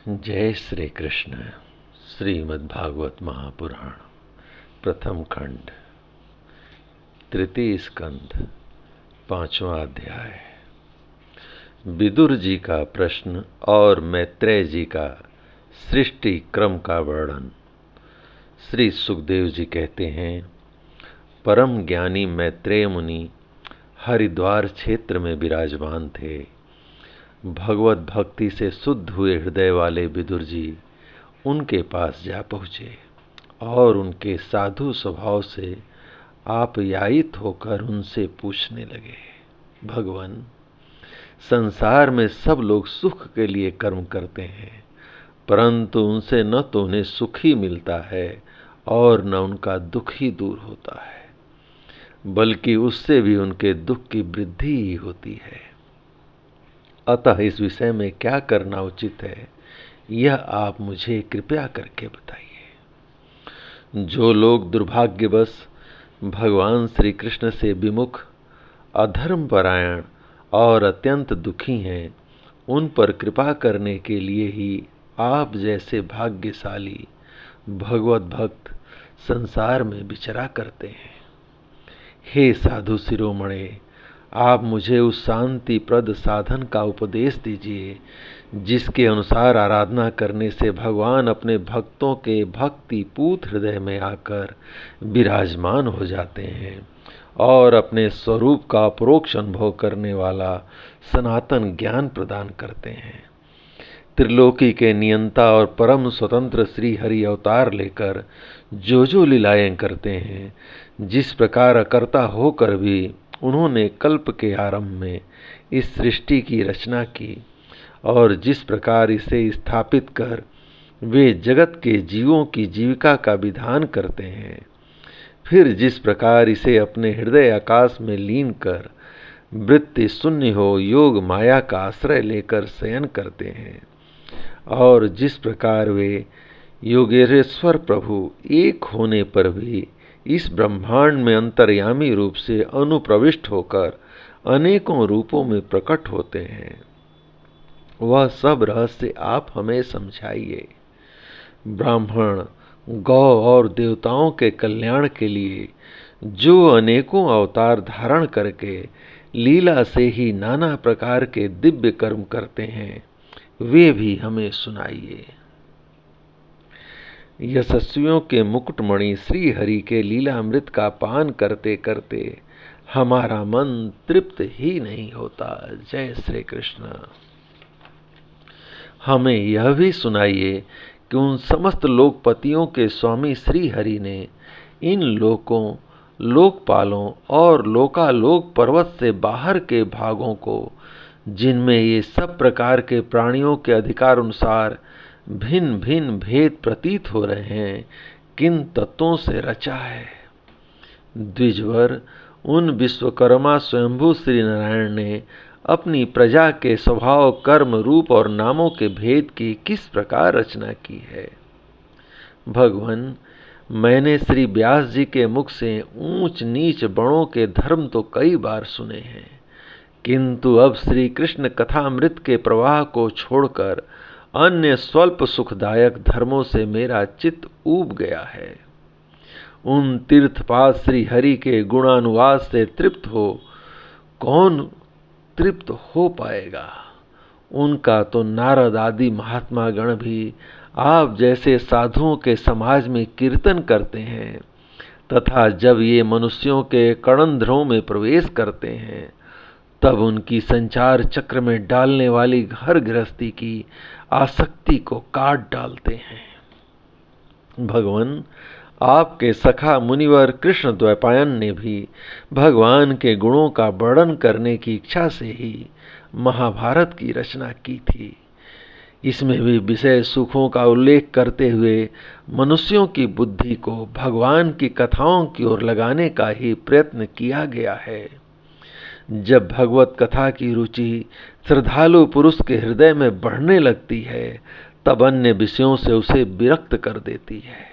जय श्री कृष्ण। श्रीमद्भागवत महापुराण प्रथम खंड तृतीय स्कंध पांचवा अध्याय। विदुर जी का प्रश्न और मैत्रेय जी का सृष्टि क्रम का वर्णन। श्री सुखदेव जी कहते हैं, परम ज्ञानी मैत्रेय मुनि हरिद्वार क्षेत्र में विराजमान थे। भगवत भक्ति से शुद्ध हुए हृदय वाले विदुर जी उनके पास जा पहुँचे और उनके साधु स्वभाव से आप्यायित होकर उनसे पूछने लगे, भगवान, संसार में सब लोग सुख के लिए कर्म करते हैं, परंतु उनसे न तो उन्हें सुख ही मिलता है और न उनका दुख ही दूर होता है, बल्कि उससे भी उनके दुख की वृद्धि ही होती है। अतः इस विषय में क्या करना उचित है, यह आप मुझे कृपया करके बताइए। जो लोग दुर्भाग्यवश भगवान श्री कृष्ण से विमुख, अधर्मपरायण और अत्यंत दुखी हैं, उन पर कृपा करने के लिए ही आप जैसे भाग्यशाली भगवत भक्त संसार में विचरा करते हैं। हे साधु शिरोमणे, आप मुझे उस शांतिप्रद साधन का उपदेश दीजिए जिसके अनुसार आराधना करने से भगवान अपने भक्तों के भक्ति पूत हृदय में आकर विराजमान हो जाते हैं और अपने स्वरूप का अपरोक्ष अनुभव करने वाला सनातन ज्ञान प्रदान करते हैं। त्रिलोकी के नियंता और परम स्वतंत्र श्री हरि अवतार लेकर जो लीलाएं करते हैं, जिस प्रकार अकर्ता होकर भी उन्होंने कल्प के आरंभ में इस सृष्टि की रचना की और जिस प्रकार इसे स्थापित कर वे जगत के जीवों की जीविका का विधान करते हैं, फिर जिस प्रकार इसे अपने हृदय आकाश में लीन कर वृत्ति शून्य हो योग माया का आश्रय लेकर शयन करते हैं और जिस प्रकार वे योगेश्वर प्रभु एक होने पर भी इस ब्रह्मांड में अंतर्यामी रूप से अनुप्रविष्ट होकर अनेकों रूपों में प्रकट होते हैं, वह सब रहस्य आप हमें समझाइए। ब्राह्मण, गौ और देवताओं के कल्याण के लिए जो अनेकों अवतार धारण करके लीला से ही नाना प्रकार के दिव्य कर्म करते हैं, वे भी हमें सुनाइए। यशस्वियों के मुकुटमणि श्री हरि के लीलामृत का पान करते करते हमारा मन तृप्त ही नहीं होता। जय श्री कृष्ण। हमें यह भी सुनाइए कि उन समस्त लोकपतियों के स्वामी श्री हरि ने इन लोकों, लोकपालों और लोकालोक पर्वत से बाहर के भागों को, जिनमें ये सब प्रकार के प्राणियों के अधिकार अनुसार भिन्न भिन्न भेद प्रतीत हो रहे हैं, किन तत्वों से रचा है। द्विजवर, उन विश्वकर्मा स्वयंभू श्री नारायण ने अपनी प्रजा के स्वभाव, कर्म, रूप और नामों के भेद की किस प्रकार रचना की है। भगवान, मैंने श्री व्यास जी के मुख से ऊंच नीच बड़ों के धर्म तो कई बार सुने हैं, किंतु अब श्री कृष्ण कथामृत के प्रवाह को छोड़कर अन्य स्वल्प सुखदायक धर्मों से मेरा चित्त ऊब गया है। उन तीर्थपाद श्री हरि के गुणानुवाद से तृप्त हो कौन तृप्त हो पाएगा। उनका तो नारद आदि महात्मा गण भी आप जैसे साधुओं के समाज में कीर्तन करते हैं, तथा जब ये मनुष्यों के कणंध्रों में प्रवेश करते हैं, तब उनकी संचार चक्र में डालने वाली घर गृहस्थी की आसक्ति को काट डालते हैं। भगवान, आपके सखा मुनिवर कृष्ण द्वैपायन ने भी भगवान के गुणों का वर्णन करने की इच्छा से ही महाभारत की रचना की थी। इसमें भी विषय सुखों का उल्लेख करते हुए मनुष्यों की बुद्धि को भगवान की कथाओं की ओर लगाने का ही प्रयत्न किया गया है। जब भगवत कथा की रुचि श्रद्धालु पुरुष के हृदय में बढ़ने लगती है, तब अन्य विषयों से उसे विरक्त कर देती है।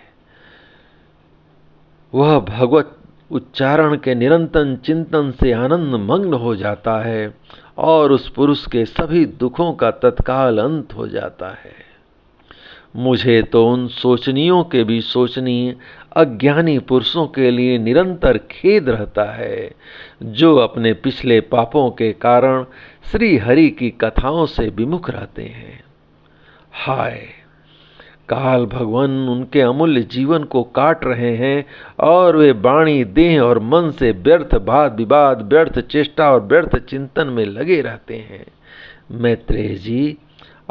वह भगवत उच्चारण के निरंतर चिंतन से आनंद मग्न हो जाता है और उस पुरुष के सभी दुखों का तत्काल अंत हो जाता है। मुझे तो उन सोचनियों के भी सोचनीय अज्ञानी पुरुषों के लिए निरंतर खेद रहता है जो अपने पिछले पापों के कारण श्री हरि की कथाओं से विमुख रहते हैं। हाय, काल भगवान उनके अमूल्य जीवन को काट रहे हैं और वे वाणी, देह और मन से व्यर्थ वाद विवाद, व्यर्थ चेष्टा और व्यर्थ चिंतन में लगे रहते हैं। मैत्रेय जी,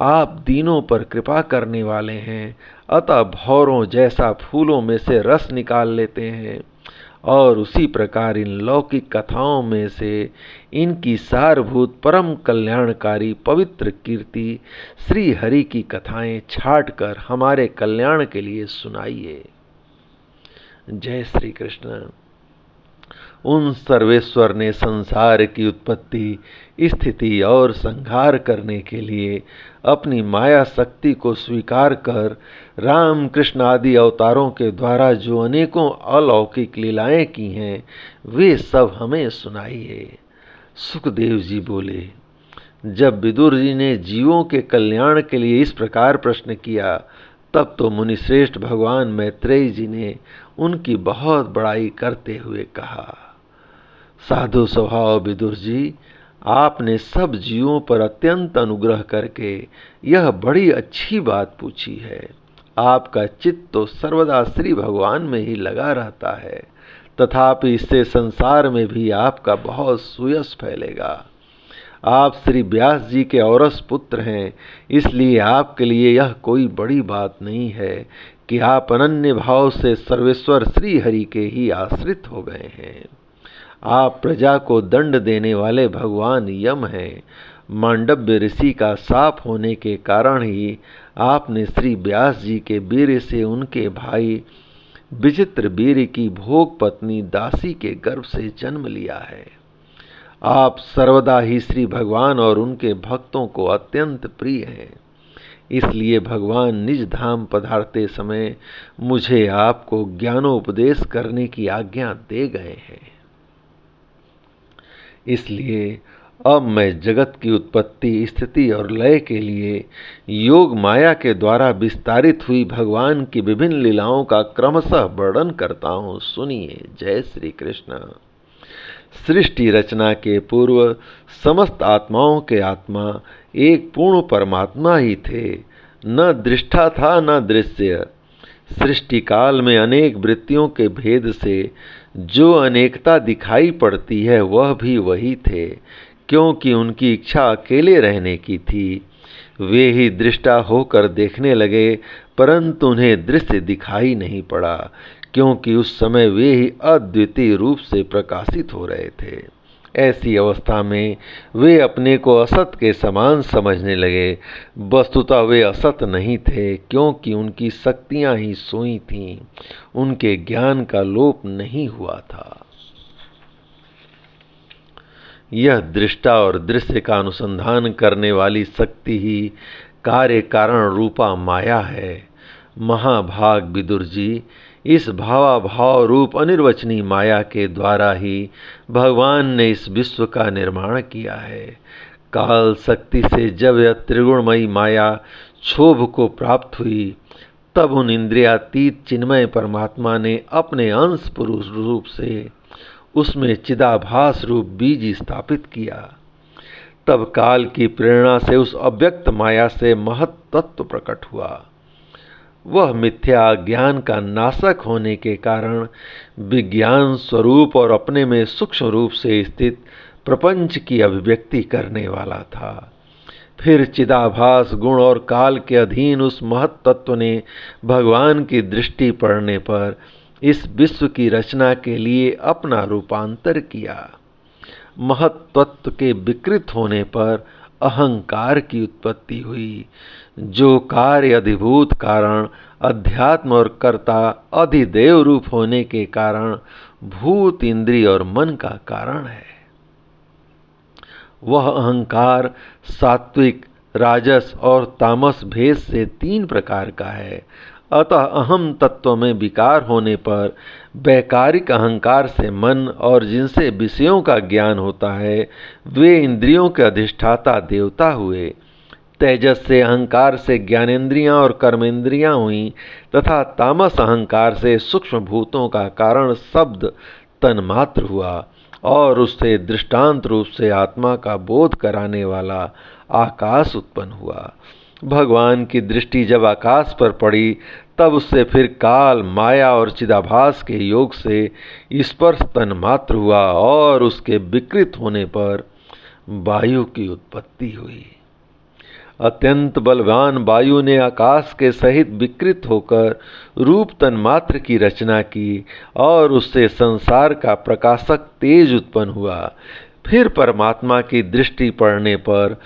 आप दीनों पर कृपा करने वाले हैं, अतः भौरों जैसा फूलों में से रस निकाल लेते हैं और उसी प्रकार इन लौकिक कथाओं में से इनकी सारभूत परम कल्याणकारी पवित्र कीर्ति श्री हरि की कथाएं छांटकर हमारे कल्याण के लिए सुनाइए। जय श्री कृष्ण। उन सर्वेश्वर ने संसार की उत्पत्ति, स्थिति और संहार करने के लिए अपनी माया शक्ति को स्वीकार कर राम कृष्ण आदि अवतारों के द्वारा जो अनेकों अलौकिक लीलाएं की हैं, वे सब हमें सुनाइए। सुखदेव जी बोले, जब विदुर जी ने जीवों के कल्याण के लिए इस प्रकार प्रश्न किया, तब तो मुनिश्रेष्ठ भगवान मैत्रेय जी ने उनकी बहुत बड़ाई करते हुए कहा, साधु स्वभाव विदुर जी, आपने सब जीवों पर अत्यंत अनुग्रह करके यह बड़ी अच्छी बात पूछी है। आपका चित्त तो सर्वदा श्री भगवान में ही लगा रहता है, तथापि इससे संसार में भी आपका बहुत सुयश फैलेगा। आप श्री व्यास जी के औरस पुत्र हैं, इसलिए आपके लिए यह कोई बड़ी बात नहीं है कि आप अनन्य भाव से सर्वेश्वर श्री हरि के ही आश्रित हो गए हैं। आप प्रजा को दंड देने वाले भगवान यम हैं। मांडव्य ऋषि का शाप होने के कारण ही आपने श्री व्यास जी के वीर्य से उनके भाई विचित्र वीर्य की भोग पत्नी दासी के गर्भ से जन्म लिया है। आप सर्वदा ही श्री भगवान और उनके भक्तों को अत्यंत प्रिय हैं, इसलिए भगवान निज धाम पधारते समय मुझे आपको ज्ञानोपदेश करने की आज्ञा दे गए हैं। इसलिए अब मैं जगत की उत्पत्ति, स्थिति और लय के लिए योग माया के द्वारा विस्तारित हुई भगवान की विभिन्न लीलाओं का क्रमशः वर्णन करता हूँ। सुनिए। जय श्री कृष्ण। सृष्टि रचना के पूर्व समस्त आत्माओं के आत्मा एक पूर्ण परमात्मा ही थे, न दृष्टा था न दृश्य। सृष्टि काल में अनेक वृत्तियों के भेद से जो अनेकता दिखाई पड़ती है, वह भी वही थे, क्योंकि उनकी इच्छा अकेले रहने की थी। वे ही दृष्टा होकर देखने लगे, परंतु उन्हें दृश्य दिखाई नहीं पड़ा, क्योंकि उस समय वे ही अद्वितीय रूप से प्रकाशित हो रहे थे। ऐसी अवस्था में वे अपने को असत के समान समझने लगे। वस्तुतः वे असत नहीं थे, क्योंकि उनकी शक्तियां ही सोई थीं, उनके ज्ञान का लोप नहीं हुआ था। यह दृष्टा और दृश्य का अनुसंधान करने वाली शक्ति ही कार्य कारण रूपा माया है। महाभाग विदुर जी, इस भावाभाव रूप अनिर्वचनीय माया के द्वारा ही भगवान ने इस विश्व का निर्माण किया है। काल शक्ति से जब यह त्रिगुणमयी माया क्षोभ को प्राप्त हुई, तब उन इंद्रियातीत चिन्मय परमात्मा ने अपने अंश पुरुष रूप से उसमें चिदाभास रूप बीज स्थापित किया। तब काल की प्रेरणा से उस अव्यक्त माया से महत् तत्व प्रकट हुआ। वह मिथ्या ज्ञान का नाशक होने के कारण विज्ञान स्वरूप और अपने में सूक्ष्म रूप से स्थित प्रपंच की अभिव्यक्ति करने वाला था। फिर चिदाभास गुण और काल के अधीन उस महत् तत्व ने भगवान की दृष्टि पड़ने पर इस विश्व की रचना के लिए अपना रूपांतर किया। महत् तत्व के विकृत होने पर अहंकार की उत्पत्ति हुई, जो कार्य अधिभूत कारण, अध्यात्म और कर्ता अधिदेव रूप होने के कारण भूत, इंद्रिय और मन का कारण है। वह अहंकार सात्विक, राजस और तामस भेद से 3 प्रकार का है। अतः अहम तत्व में विकार होने पर वैकारिक अहंकार से मन और जिनसे विषयों का ज्ञान होता है, वे इंद्रियों के अधिष्ठाता देवता हुए। तेजस से अहंकार से ज्ञानेंद्रियां और कर्मेंद्रियां हुई तथा तामस अहंकार से सूक्ष्म भूतों का कारण शब्द तन्मात्र हुआ और उससे दृष्टांत रूप से आत्मा का बोध कराने वाला आकाश उत्पन्न हुआ। भगवान की दृष्टि जब आकाश पर पड़ी तब उससे फिर काल, माया और चिदाभास के योग से स्पर्श तन्मात्र हुआ और उसके विकृत होने पर वायु की उत्पत्ति हुई। अत्यंत बलवान वायु ने आकाश के सहित विकृत होकर रूप तन्मात्र की रचना की और उससे संसार का प्रकाशक तेज उत्पन्न हुआ। फिर परमात्मा की दृष्टि पड़ने पर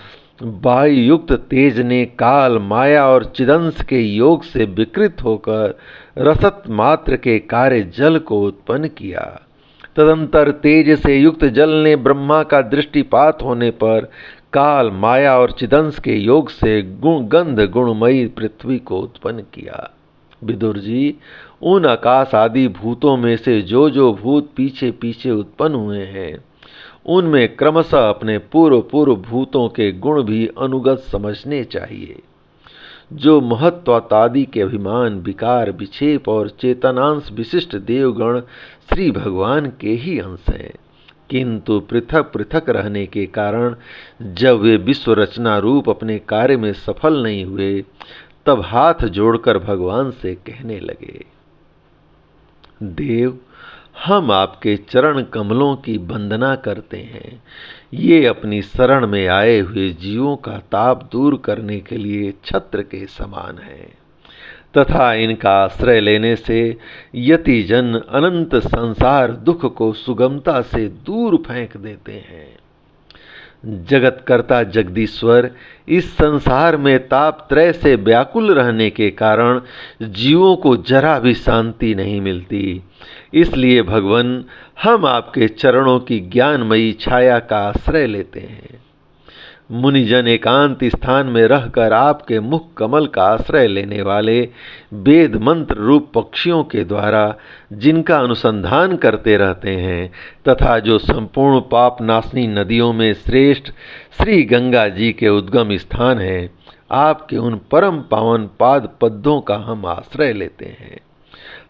वायु युक्त तेज ने काल, माया और चिदंश के योग से विकृत होकर रसत मात्र के कार्य जल को उत्पन्न किया। तदंतर तेज से युक्त जल ने ब्रह्मा का दृष्टिपात होने पर काल, माया और चिदंश के योग से गंध गुणमयी पृथ्वी को उत्पन्न किया। विदुर जी, उन आकाश आदि भूतों में से जो जो भूत पीछे पीछे उत्पन्न हुए हैं उनमें क्रमशः अपने पूर्व भूतों के गुण भी अनुगत समझने चाहिए। जो महत्त्वादि के अभिमान, विकार, विक्षेप और चेतनांश विशिष्ट देवगण श्री भगवान के ही अंश हैं, किंतु पृथक पृथक रहने के कारण जब वे विश्व रचना रूप अपने कार्य में सफल नहीं हुए तब हाथ जोड़कर भगवान से कहने लगे, देव, हम आपके चरण कमलों की वंदना करते हैं। ये अपनी शरण में आए हुए जीवों का ताप दूर करने के लिए छत्र के समान है तथा इनका आश्रय लेने से यति जन अनंत संसार दुख को सुगमता से दूर फेंक देते हैं। जगतकर्ता जगदीश्वर इस संसार में ताप त्रय से व्याकुल रहने के कारण जीवों को जरा भी शांति नहीं मिलती। इसलिए भगवन, हम आपके चरणों की ज्ञानमयी छाया का आश्रय लेते हैं। मुनिजन एकांत स्थान में रहकर आपके मुख कमल का आश्रय लेने वाले वेद मंत्र रूप पक्षियों के द्वारा जिनका अनुसंधान करते रहते हैं तथा जो संपूर्ण पाप नाशनी नदियों में श्रेष्ठ श्री गंगा जी के उद्गम स्थान है, आपके उन परम पावन पाद पद्मों का हम आश्रय लेते हैं।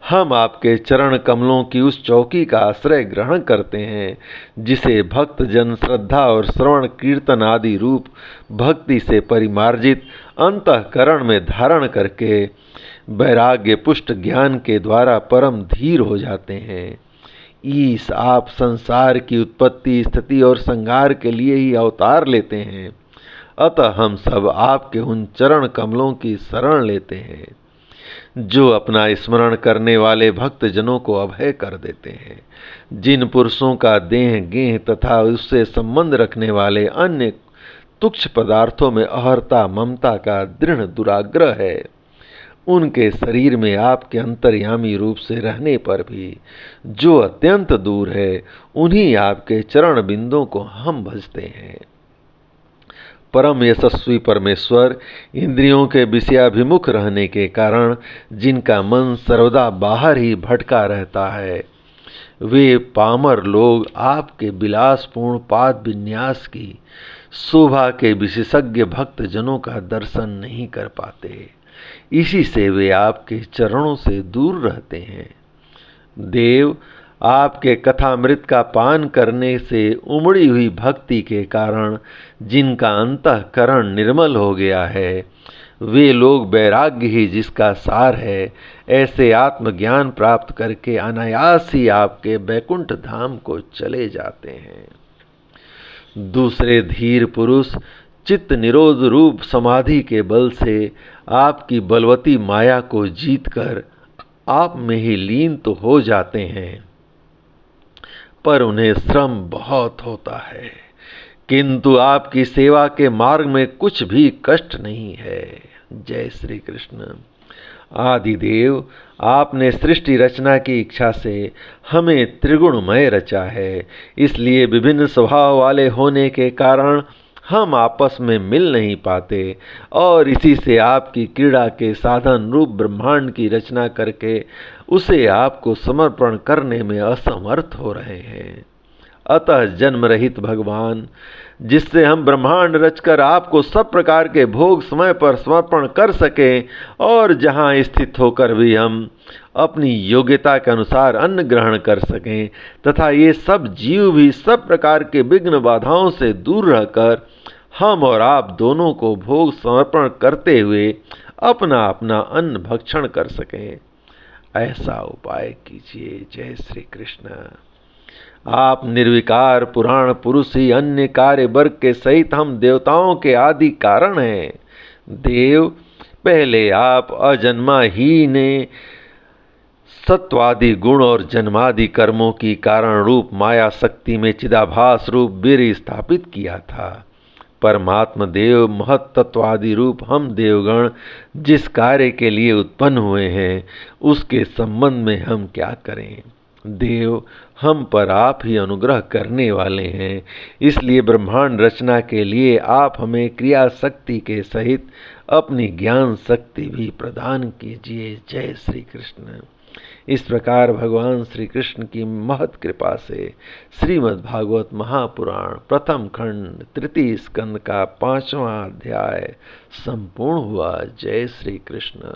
हम आपके चरण कमलों की उस चौकी का आश्रय ग्रहण करते हैं जिसे भक्त जन श्रद्धा और श्रवण कीर्तन आदि रूप भक्ति से परिमार्जित अंतःकरण में धारण करके वैराग्य पुष्ट ज्ञान के द्वारा परम धीर हो जाते हैं। ईश, आप संसार की उत्पत्ति, स्थिति और संहार के लिए ही अवतार लेते हैं, अतः हम सब आपके उन चरण कमलों की शरण लेते हैं जो अपना स्मरण करने वाले भक्त जनों को अभय कर देते हैं। जिन पुरुषों का देह गेह तथा उससे संबंध रखने वाले अन्य तुच्छ पदार्थों में अहर्ता ममता का दृढ़ दुराग्रह है, उनके शरीर में आपके अंतर्यामी रूप से रहने पर भी जो अत्यंत दूर है, उन्हीं आपके चरण बिंदों को हम भजते हैं। परम यशस्वी परमेश्वर इंद्रियों के विषयाभिमुख रहने के कारण जिनका मन सर्वदा बाहर ही भटका रहता है, वे पामर लोग आपके विलासपूर्ण पाद विन्यास की शोभा के विशेषज्ञ भक्त जनों का दर्शन नहीं कर पाते। इसी से वे आपके चरणों से दूर रहते हैं। देव, आपके कथामृत का पान करने से उमड़ी हुई भक्ति के कारण जिनका अंतःकरण निर्मल हो गया है, वे लोग वैराग्य ही जिसका सार है, ऐसे आत्मज्ञान प्राप्त करके अनायास ही आपके वैकुंठ धाम को चले जाते हैं। दूसरे धीर पुरुष चित्त निरोध रूप समाधि के बल से आपकी बलवती माया को जीतकर आप में ही लीन तो हो जाते हैं, पर उन्हें श्रम बहुत होता है, किंतु आपकी सेवा के मार्ग में कुछ भी कष्ट नहीं है। जय श्री कृष्ण। आदिदेव, आपने सृष्टि रचना की इच्छा से हमें त्रिगुणमय रचा है, इसलिए विभिन्न स्वभाव वाले होने के कारण हम आपस में मिल नहीं पाते और इसी से आपकी क्रीड़ा के साधन रूप ब्रह्मांड की रचना करके उसे आपको समर्पण करने में असमर्थ हो रहे हैं। अतः जन्म रहित भगवान, जिससे हम ब्रह्मांड रचकर आपको सब प्रकार के भोग समय पर समर्पण कर सकें और जहाँ स्थित होकर भी हम अपनी योग्यता के अनुसार अन्न ग्रहण कर सकें तथा ये सब जीव भी सब प्रकार के विघ्न बाधाओं से दूर रहकर हम और आप दोनों को भोग समर्पण करते हुए अपना अपना अन्न भक्षण कर सकें, ऐसा उपाय कीजिए। जय श्री कृष्ण। आप निर्विकार पुराण पुरुष ही अन्य कार्य वर्ग के सहित हम देवताओं के आदि कारण हैं। देव, पहले आप अजन्मा ही ने सत्वादि गुण और जन्मादि कर्मों की कारण रूप माया शक्ति में चिदाभास रूप वीर्य स्थापित किया था। परमात्मा देव महत्त्वादि रूप हम देवगण जिस कार्य के लिए उत्पन्न हुए हैं उसके संबंध में हम क्या करें। देव, हम पर आप ही अनुग्रह करने वाले हैं, इसलिए ब्रह्मांड रचना के लिए आप हमें क्रिया शक्ति के सहित अपनी ज्ञान शक्ति भी प्रदान कीजिए। जय श्री कृष्ण। इस प्रकार भगवान श्री कृष्ण की महत कृपा से श्रीमद् भागवत महापुराण प्रथम खंड तृतीय स्कंद का 5वां अध्याय संपूर्ण हुआ। जय श्री कृष्ण।